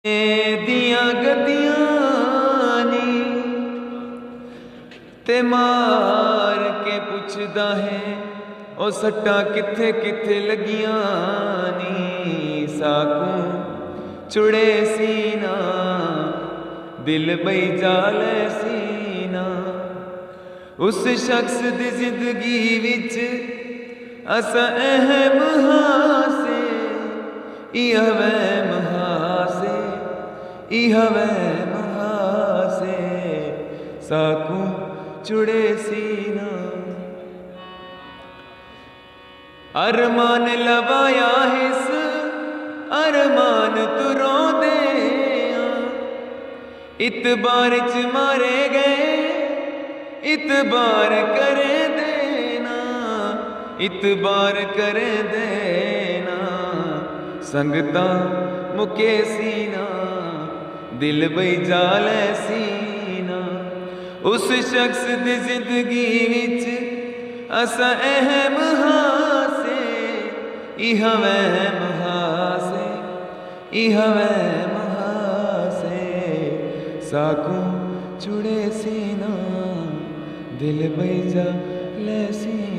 दियां गद्दियां नी ते मार के पुछदा है ओ सट्टा किथे किथे लगियां नी। साकू चुड़े सीना दिल बई जाले सीना। उस शख्स दी जिंदगी विच असा अहम हासे इह वहम हासे इह वहम हासे। साकू चुड़े सीना अरमान लवाया हिस अरमान तुरों दे इतबार च मारे गए इतबार करे देना इतबार करे देना। संगता मुके सीना दिल बई जाले सीना। उस शख्स दी जिंदगी विच असा अहम हासे इह वहम हासे इह वहम हासे। साकू चुड़े सीना दिल बई जाले सीना।